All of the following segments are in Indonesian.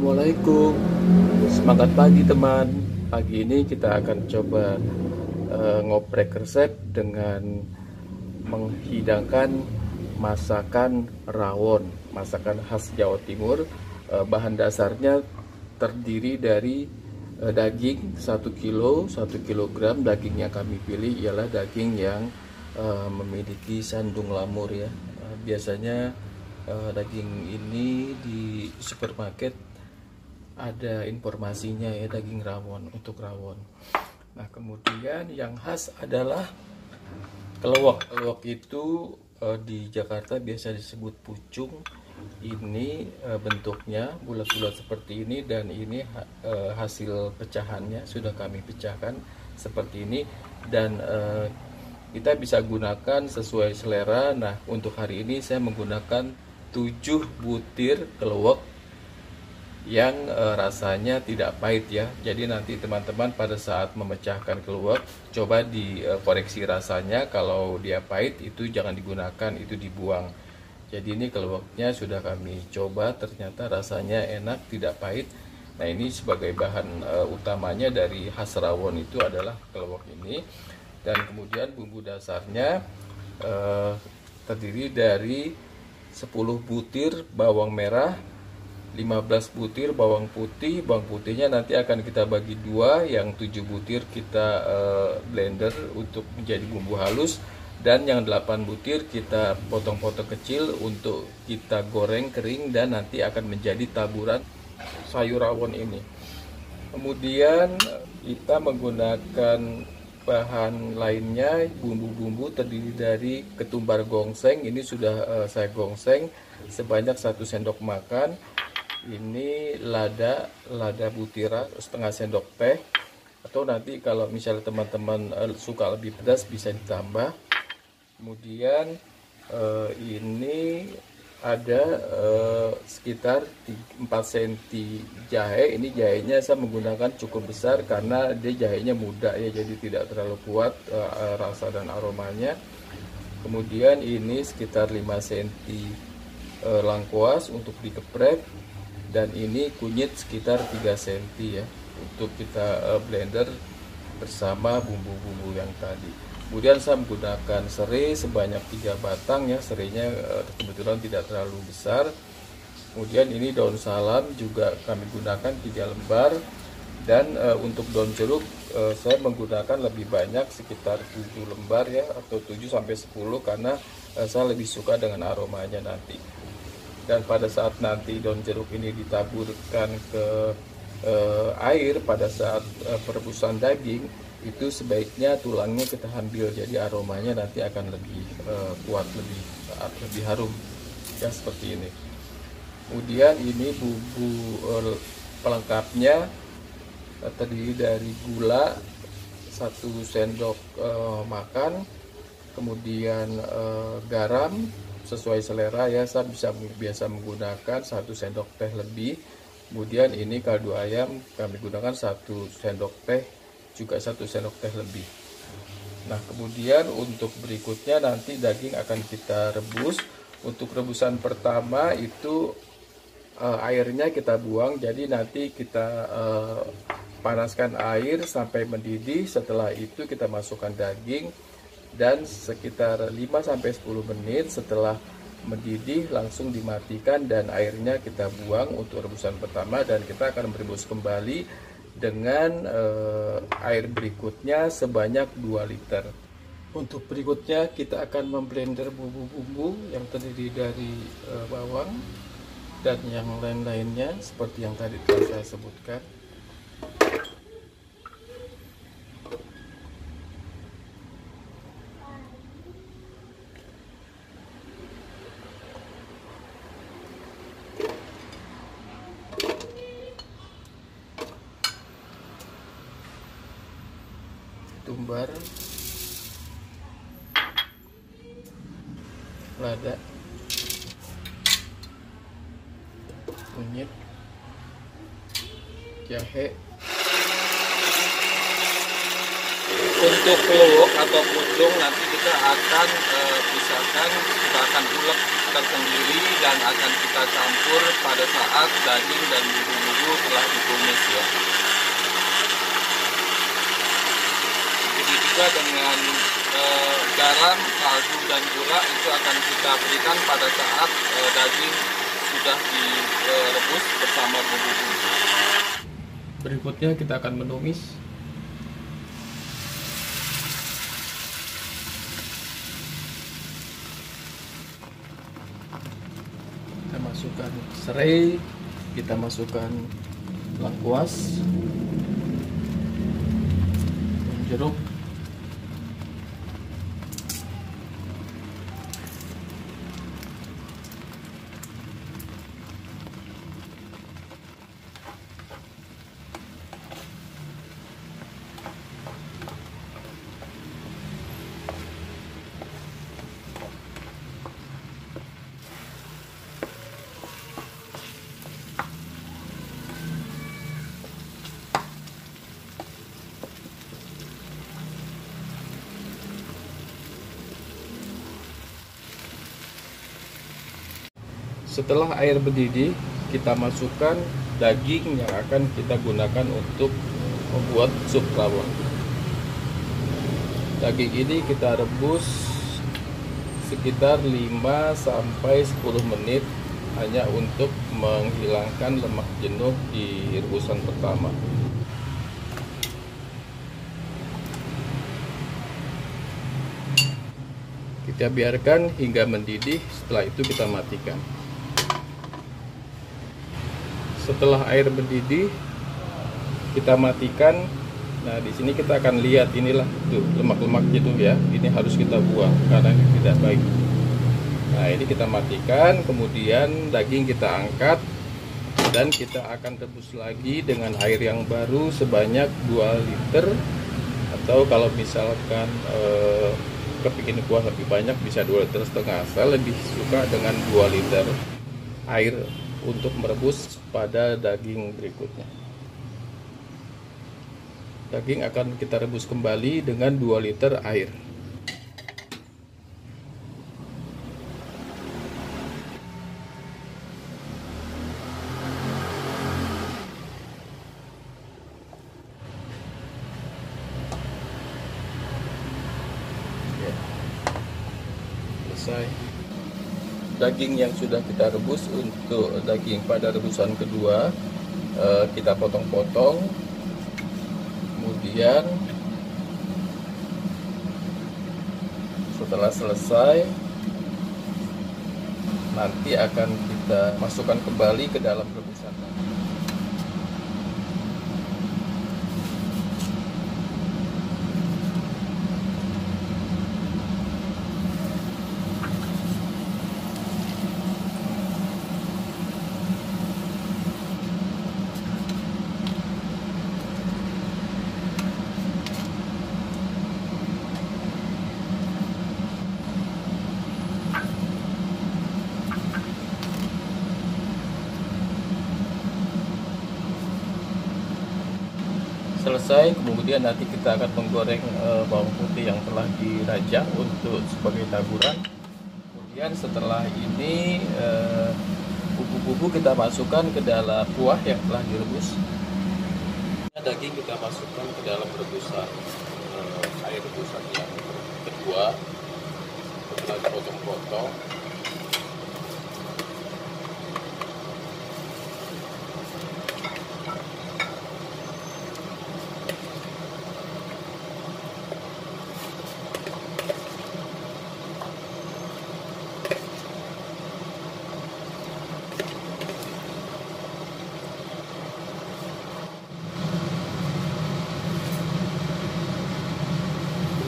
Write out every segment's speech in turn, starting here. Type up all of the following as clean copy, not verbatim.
Assalamualaikum. Semangat pagi teman. Pagi ini kita akan coba ngoprek resep dengan menghidangkan masakan rawon, masakan khas Jawa Timur. Bahan dasarnya terdiri dari daging 1 kilo, 1 kilogram. Daging yang kami pilih ialah daging yang memiliki sandung lamur ya. Biasanya daging ini di supermarket ada informasinya ya, daging rawon, untuk rawon. Nah, kemudian yang khas adalah keluak. Keluak itu di Jakarta biasa disebut pucung. Ini bentuknya bulat-bulat seperti ini, dan ini hasil pecahannya sudah kami pecahkan seperti ini, dan kita bisa gunakan sesuai selera. Nah, untuk hari ini saya menggunakan 7 butir keluak yang rasanya tidak pahit ya. Jadi nanti teman-teman pada saat memecahkan keluak coba dikoreksi rasanya. Kalau dia pahit itu jangan digunakan, itu dibuang. Jadi ini keluaknya sudah kami coba, ternyata rasanya enak, tidak pahit. Nah, ini sebagai bahan utamanya dari khas rawon itu adalah keluak ini. Dan kemudian bumbu dasarnya terdiri dari 10 butir bawang merah, 15 butir bawang putih. Bawang putihnya nanti akan kita bagi dua, yang 7 butir kita blender untuk menjadi bumbu halus, dan yang 8 butir kita potong-potong kecil untuk kita goreng kering dan nanti akan menjadi taburan sayur rawon ini. Kemudian kita menggunakan bahan lainnya, bumbu-bumbu terdiri dari ketumbar gongseng. Ini sudah saya gongseng sebanyak 1 sendok makan. Ini lada butiran setengah sendok teh, atau nanti kalau misalnya teman-teman suka lebih pedas bisa ditambah. Kemudian ini ada sekitar 4 cm jahe. Ini jahenya saya menggunakan cukup besar karena dia jahenya muda ya, jadi tidak terlalu kuat rasa dan aromanya. Kemudian ini sekitar 5 cm lengkuas untuk dikeprek, dan ini kunyit sekitar 3 cm ya, untuk kita blender bersama bumbu-bumbu yang tadi. Kemudian saya menggunakan serai sebanyak 3 batang ya, serainya kebetulan tidak terlalu besar. Kemudian ini daun salam juga kami gunakan 3 lembar, dan untuk daun jeruk saya menggunakan lebih banyak, sekitar 7 lembar ya, atau 7-10, karena saya lebih suka dengan aromanya nanti. Dan pada saat nanti daun jeruk ini ditaburkan ke air pada saat perebusan daging, itu sebaiknya tulangnya kita ambil, jadi aromanya nanti akan lebih kuat, lebih harum ya, seperti ini. Kemudian ini bumbu pelengkapnya terdiri dari gula 1 sendok makan, kemudian garam sesuai selera ya, saya biasa menggunakan 1 sendok teh lebih. Kemudian ini kaldu ayam kami gunakan 1 sendok teh, juga 1 sendok teh lebih. Nah, kemudian untuk berikutnya nanti daging akan kita rebus. Untuk rebusan pertama itu airnya kita buang, jadi nanti kita panaskan air sampai mendidih. Setelah itu kita masukkan daging, dan sekitar 5-10 menit setelah mendidih langsung dimatikan dan airnya kita buang untuk rebusan pertama, dan kita akan merebus kembali dengan air berikutnya sebanyak 2 liter. Untuk berikutnya kita akan memblender bumbu-bumbu yang terdiri dari bawang dan yang lain-lainnya seperti yang tadi telah saya sebutkan. Ketumbar, lada, kunyit, jahe, Untuk peluk atau pucung nanti kita akan pisahkan, kita akan ulek tersendiri dan akan kita campur pada saat daging dan bumbu-bumbu telah ditumis ya. Begitu juga dengan garam, kaldu dan gula itu akan kita berikan pada saat daging sudah direbus bersama bumbu-bumbu. Berikutnya kita akan menumis. Kita masukkan serai, kita masukkan lengkuas, jeruk, setelah air mendidih, kita masukkan daging yang akan kita gunakan untuk membuat sup lawar. Daging ini kita rebus sekitar 5-10 menit hanya untuk menghilangkan lemak jenuh di rebusan pertama. Kita biarkan hingga mendidih, setelah itu kita matikan. Setelah air mendidih, kita matikan. Nah, di sini kita akan lihat inilah tuh lemak-lemak itu ya. Ini harus kita buang karena ini tidak baik. Nah, ini kita matikan, kemudian daging kita angkat dan kita akan rebus lagi dengan air yang baru sebanyak 2 liter, atau kalau misalkan kepingin kuah lebih banyak bisa 2,5 liter. Saya lebih suka dengan 2 liter air untuk merebus pada daging berikutnya. Daging akan kita rebus kembali dengan 2 liter air. Ya. Selesai. Daging yang sudah kita rebus, untuk daging pada rebusan kedua kita potong-potong, kemudian setelah selesai nanti akan kita masukkan kembali ke dalam rebusan. Selesai, kemudian nanti kita akan menggoreng bawang putih yang telah dirajang untuk sebagai taburan. Kemudian setelah ini bumbu-bumbu kita masukkan ke dalam kuah yang telah direbus. Daging kita masukkan ke dalam rebusan air rebusan yang kedua setelah dipotong-potong.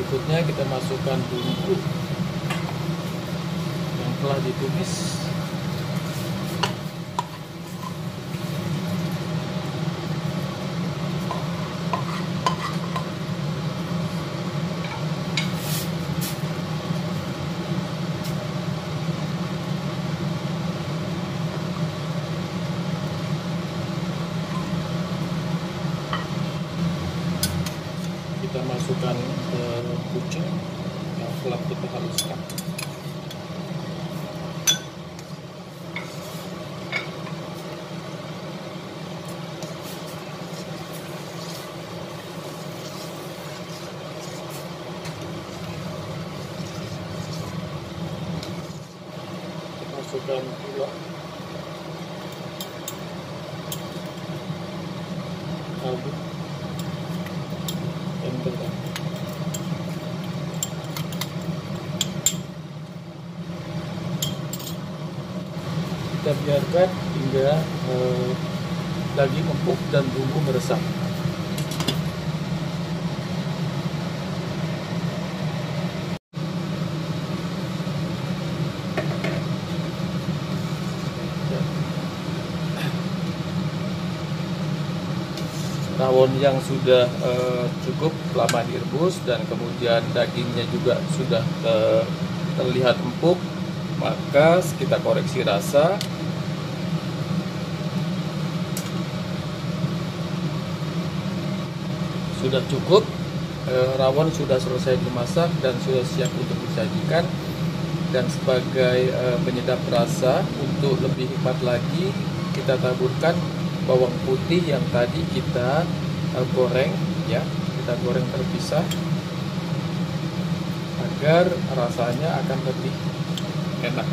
Berikutnya kita masukkan bumbu yang telah ditumis. Kita masukkan masukkan ke kucing yang telah kita haluskan. Masukkan gula, kaldu, dan garam. Kita biarkan hingga daging empuk dan bumbu meresap. Rawon yang sudah cukup lama direbus dan kemudian dagingnya juga sudah terlihat empuk, maka kita koreksi rasa. Sudah cukup, rawon sudah selesai dimasak dan sudah siap untuk disajikan. Dan sebagai penyedap rasa, untuk lebih nikmat lagi, kita taburkan bawang putih yang tadi kita goreng, ya, kita goreng terpisah agar rasanya akan lebih enak.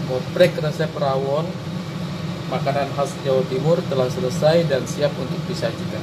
Ngoprek resep rawon makanan khas Jawa Timur telah selesai dan siap untuk disajikan.